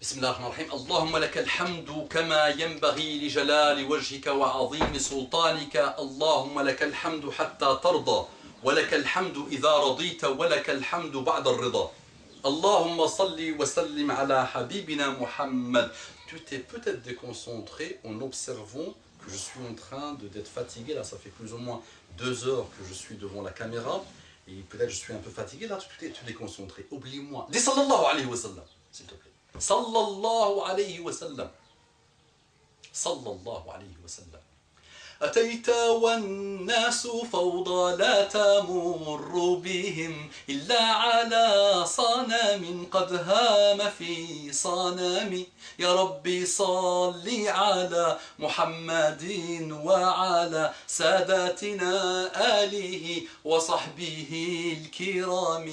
بسم الله الرحمن الرحيم. اللهم لك الحمد كما ينبغي لجلال وجهك وعظيم سلطانك. اللهم لك الحمد حتى ترضى ولك الحمد إذا رضيت ولك الحمد بعد الرضا. اللهم صل وسلم على حبيبنا محمد. Tu t'es peut-être déconcentré en observant que je suis en train d'être fatigué. Là, ça fait plus ou moins 2 heures que je suis devant la caméra. Et peut-être je suis un peu fatigué. Là, tu t'es déconcentré. Oublie-moi. Dis sallallahu alayhi wa sallam, s'il te plaît. sallallahu alayhi wa sallam. sallallahu alayhi wa sallam. أتيت والناس فوضى لا تمر بهم إلا على صنم قد هام في صنم. يا ربي صل على محمد وعلى ساداتنا آله وصحبه الكرام.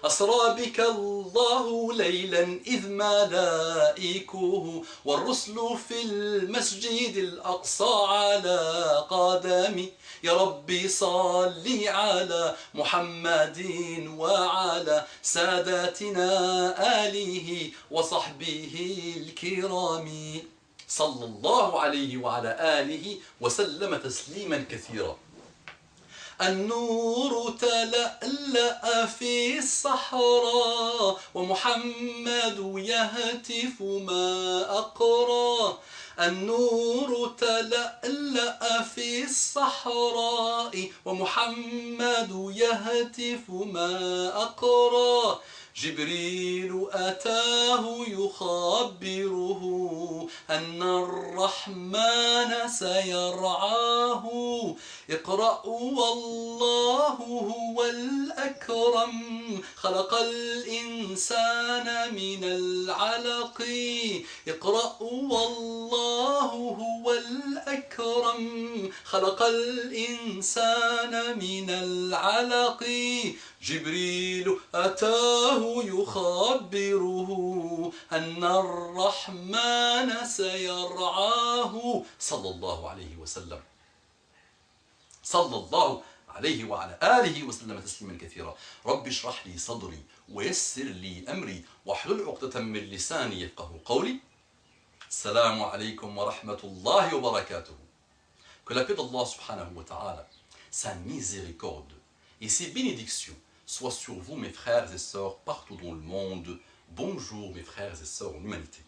أسرى بك الله ليلا إذ ملائكه والرسل في المسجد الأقصى على قدمي. يا ربي صل على محمد وعلى ساداتنا آله وصحبه الكرام. صلى الله عليه وعلى آله وسلم تسليما كثيرا. النور تلألأ في الصحراء ومحمد يهتف ما أقرى. النور تلألأ في الصحراء ومحمد يهتف ما أقرى. جبريل أتاه يخبره أن الرحمن سيرعاه. اقرأ والله هو الأكرم خلق الإنسان من العلق. اقرأ والله هو الأكرم خلق الإنسان من العلق. جبريل أتاه يخبره أن الرحمن سيرعاه. صلى الله عليه وسلم. صلى الله عليه وعلى آله وسلم تسليما كثيرا. رب اشرح لي صدري ويسر لي أمري واحلل عقدة من لساني يفقه قولي. السلام عليكم ورحمة الله وبركاته. Que la paix d'Allah subhanahu wa ta'ala, sa miséricorde et ses bénédictions soient sur vous, mes frères et sœurs, partout dans le monde. Bonjour, mes frères et sœurs en humanité.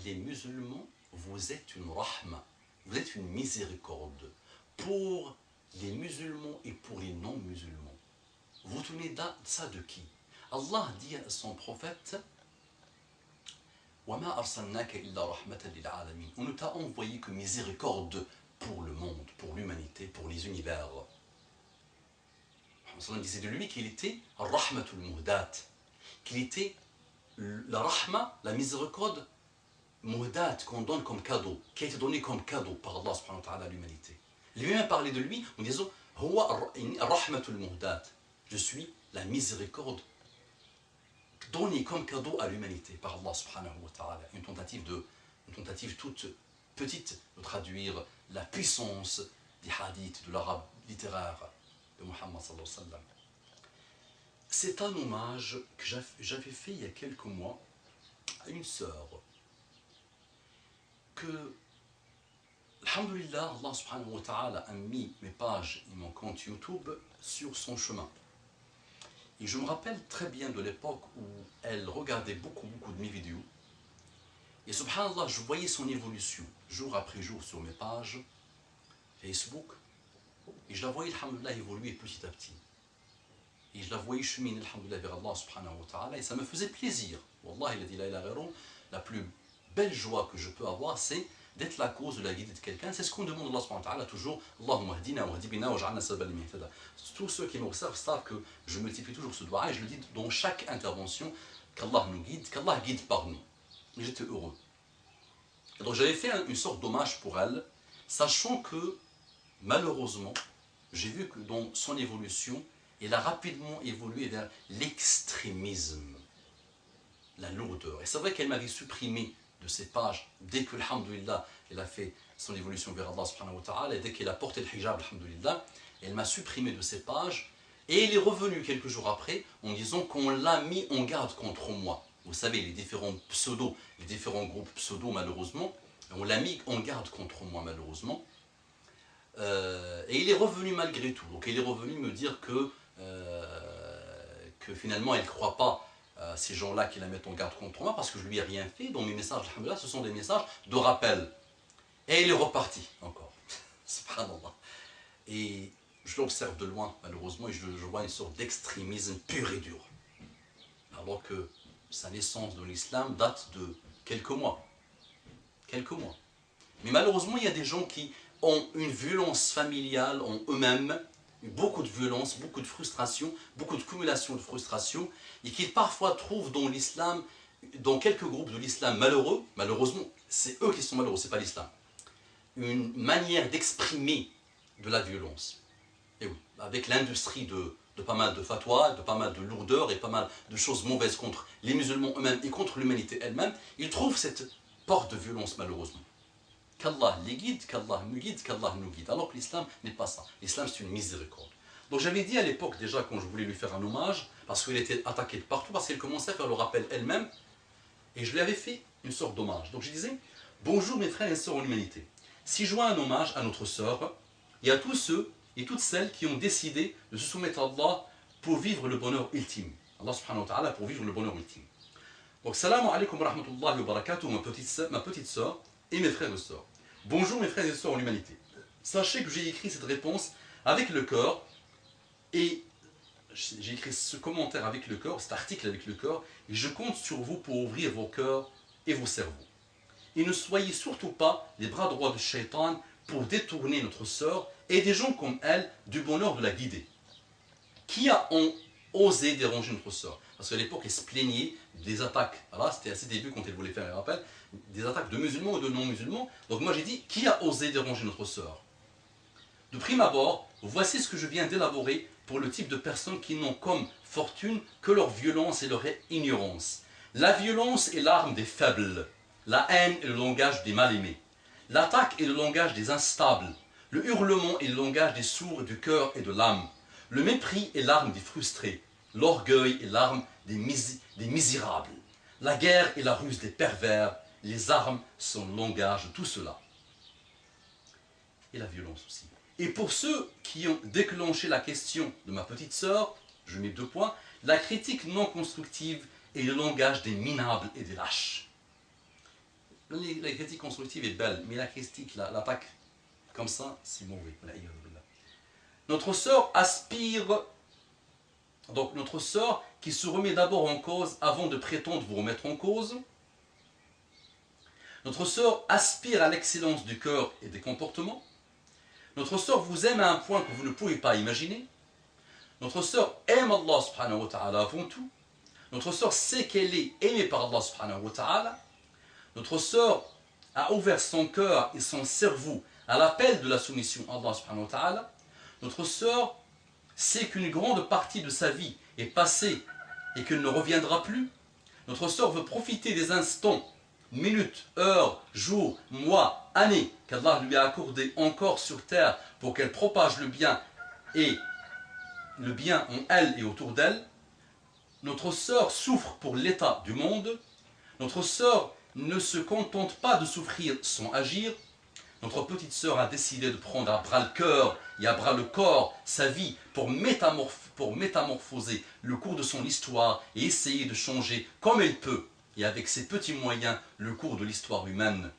Les musulmans, vous êtes une rahma, vous êtes une miséricorde pour les musulmans et pour les non-musulmans. Vous tenez ça de qui? Allah dit à son prophète: وَمَا أَرْسَلْنَاكَ إِلَّا رَحْمَةً لِلْعَالَمِينَ. On ne t'a envoyé que miséricorde pour le monde, pour l'humanité, pour les univers. On disait de lui qu'il était Rahmatul Muhdat, qu'il était la Rahma, la miséricorde Muhdat, qu'on donne comme cadeau, qui a été donné comme cadeau par Allah subhanahu wa ta'ala à l'humanité. Lui-même parlait de lui en disant Huwa Rahmatul Muhdat, je suis la miséricorde donnée comme cadeau à l'humanité par Allah subhanahu wa ta'ala. Une tentative toute petite de traduire la puissance des hadiths, de l'arabe littéraire de Muhammad sallallahu alayhi wa sallam. C'est un hommage que j'avais fait il y a quelques mois à une sœur que, alhamdulillah, Allah subhanahu wa ta'ala a mis mes pages et mon compte YouTube sur son chemin. Et je me rappelle très bien de l'époque où elle regardait beaucoup de mes vidéos. Et subhanallah, je voyais son évolution jour après jour sur mes pages Facebook. Et je la voyais, alhamdulillah, évoluer petit à petit. Et je la voyais cheminer, alhamdulillah, vers Allah subhanahu wa ta'ala. Et ça me faisait plaisir. Wallah, il a dit la ilaha illallah, la plus belle joie que je peux avoir, c'est d'être la cause de la guidée de quelqu'un. C'est ce qu'on demande à Allah subhanahu wa ta'ala toujours. Allahumma hdina wa hdibina wa ja'alna sababan liman ihtada. Tous ceux qui m'observent savent que je multiplie toujours ce doigt et je le dis dans chaque intervention, qu'Allah nous guide, qu'Allah guide par nous. Et j'étais heureux. Et donc j'avais fait une sorte d'hommage pour elle, sachant que malheureusement, j'ai vu que dans son évolution, elle a rapidement évolué vers l'extrémisme, la lourdeur. Et c'est vrai qu'elle m'avait supprimé de ses pages dès que, alhamdulillah, elle a fait son évolution vers Allah subhanahu wa ta'ala, et dès qu'elle a porté le hijab, alhamdulillah, elle m'a supprimé de ses pages, Et il est revenu quelques jours après en disant qu'on l'a mis en garde contre moi. Vous savez, les différents pseudos, les différents groupes pseudo, malheureusement, on l'a mis en garde contre moi, malheureusement. Et il est revenu malgré tout. Donc il est revenu me dire que finalement, il ne croit pas ces gens-là qui la mettent en garde contre moi parce que je lui ai rien fait. Donc mes messages, alhamdoulilah, ce sont des messages de rappel. Et il est reparti encore. Subhanallah. Et je l'observe de loin, malheureusement, et je vois une sorte d'extrémisme pur et dur. Alors que sa naissance de l'islam date de quelques mois. Quelques mois. Mais malheureusement, il y a des gens qui ont une violence familiale en eux-mêmes, beaucoup de violence, beaucoup de frustration, beaucoup de cumulation de frustration, et qui parfois trouvent dans l'islam, dans quelques groupes de l'islam malheureux, malheureusement, c'est eux qui sont malheureux, c'est pas l'islam, une manière d'exprimer de la violence. Et oui, avec l'industrie de pas mal de fatwas, de pas mal de lourdeurs et pas mal de choses mauvaises contre les musulmans eux-mêmes et contre l'humanité elle-même, ils trouvent cette porte de violence malheureusement. Qu'Allah les guide, qu'Allah nous guide, qu'Allah nous guide. Alors que l'islam n'est pas ça. L'islam c'est une miséricorde. Donc j'avais dit à l'époque déjà quand je voulais lui faire un hommage, parce qu'il était attaqué de partout, parce qu'elle commençait à faire le rappel elle-même, et je lui avais fait une sorte d'hommage. Donc je disais, bonjour mes frères et sœurs en humanité. Si je vois un hommage à notre sœur, et à tous ceux et toutes celles qui ont décidé de se soumettre à Allah pour vivre le bonheur ultime. Allah subhanahu wa ta'ala pour vivre le bonheur ultime. Donc salam alaikum wa rahmatullahi wa barakatuh, ma petite sœur et mes frères et sœurs. Bonjour mes frères et sœurs en humanité. Sachez que j'ai écrit cette réponse avec le cœur et j'ai écrit ce commentaire avec le cœur, cet article avec le cœur, et je compte sur vous pour ouvrir vos cœurs et vos cerveaux. Et ne soyez surtout pas les bras droits de Shaitan pour détourner notre sœur et des gens comme elle du bonheur de la guider. Qui a osé déranger notre sœur? Parce qu'à l'époque, elle se plaignait des attaques. Alors là, c'était à ses débuts quand elle voulait faire un rappel, des attaques de musulmans ou de non-musulmans. Donc moi j'ai dit, qui a osé déranger notre sœur? De prime abord, voici ce que je viens d'élaborer pour le type de personnes qui n'ont comme fortune que leur violence et leur ignorance. La violence est l'arme des faibles. La haine est le langage des mal-aimés. L'attaque est le langage des instables. Le hurlement est le langage des sourds du cœur et de l'âme. Le mépris est l'arme des frustrés. L'orgueil est l'arme des misérables. La guerre est la ruse des pervers. Les armes sont le langage de tout cela. Et la violence aussi. Et pour ceux qui ont déclenché la question de ma petite sœur, je mets 2 points, la critique non constructive est le langage des minables et des lâches. La critique constructive est belle, mais la critique, l'attaque comme ça, c'est mauvais. Notre sœur aspire, donc notre sœur qui se remet d'abord en cause avant de prétendre vous remettre en cause. Notre sœur aspire à l'excellence du cœur et des comportements. Notre sœur vous aime à un point que vous ne pouvez pas imaginer. Notre sœur aime Allah subhanahu wa ta'ala avant tout. Notre sœur sait qu'elle est aimée par Allah subhanahu wa ta'ala. Notre sœur a ouvert son cœur et son cerveau à l'appel de la soumission à Allah subhanahu wa ta'ala. Notre sœur sait qu'une grande partie de sa vie est passée et qu'elle ne reviendra plus. Notre sœur veut profiter des instants, minutes, heures, jours, mois, années qu'Allah lui a accordé encore sur terre pour qu'elle propage le bien et le bien en elle et autour d'elle. Notre sœur souffre pour l'état du monde. Notre sœur ne se contente pas de souffrir sans agir. Notre petite sœur a décidé de prendre à bras le cœur et à bras le corps sa vie pour métamorphoser le cours de son histoire et essayer de changer comme elle peut et avec ses petits moyens le cours de l'histoire humaine.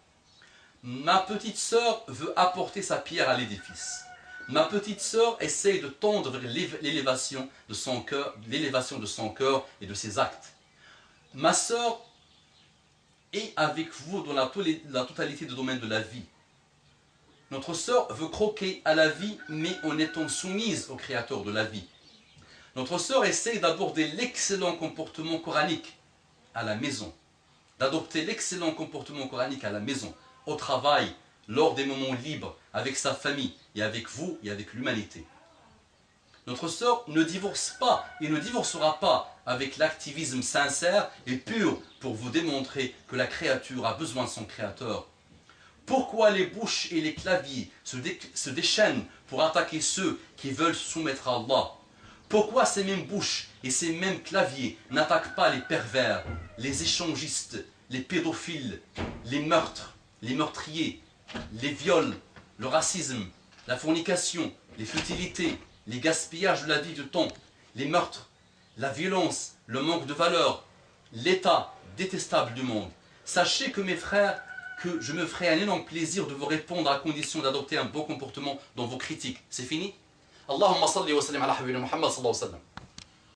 Ma petite sœur veut apporter sa pierre à l'édifice. Ma petite sœur essaye de tendre vers l'élévation de son cœur et de ses actes. Ma sœur est avec vous dans la totalité des domaines de la vie. Notre sœur veut croquer à la vie, mais en étant soumise au Créateur de la vie. Notre sœur essaye d'aborder l'excellent comportement coranique à la maison, d'adopter l'excellent comportement coranique à la maison, au travail, lors des moments libres, avec sa famille, et avec vous, et avec l'humanité. Notre sœur ne divorce pas et ne divorcera pas avec l'activisme sincère et pur pour vous démontrer que la créature a besoin de son Créateur. Pourquoi les bouches et les claviers se déchaînent pour attaquer ceux qui veulent se soumettre à Allah? Pourquoi ces mêmes bouches et ces mêmes claviers n'attaquent pas les pervers, les échangistes, les pédophiles, les meurtres, les meurtriers, les viols, le racisme, la fornication, les futilités, les gaspillages de la vie de temps, les meurtres, la violence, le manque de valeur, l'état détestable du monde. Sachez que mes frères, que je me ferai un énorme plaisir de vous répondre à condition d'adopter un bon comportement dans vos critiques. C'est fini? Allahumma salli wa sallim ala habibina Muhammad sallallahu alayhi wa sallam.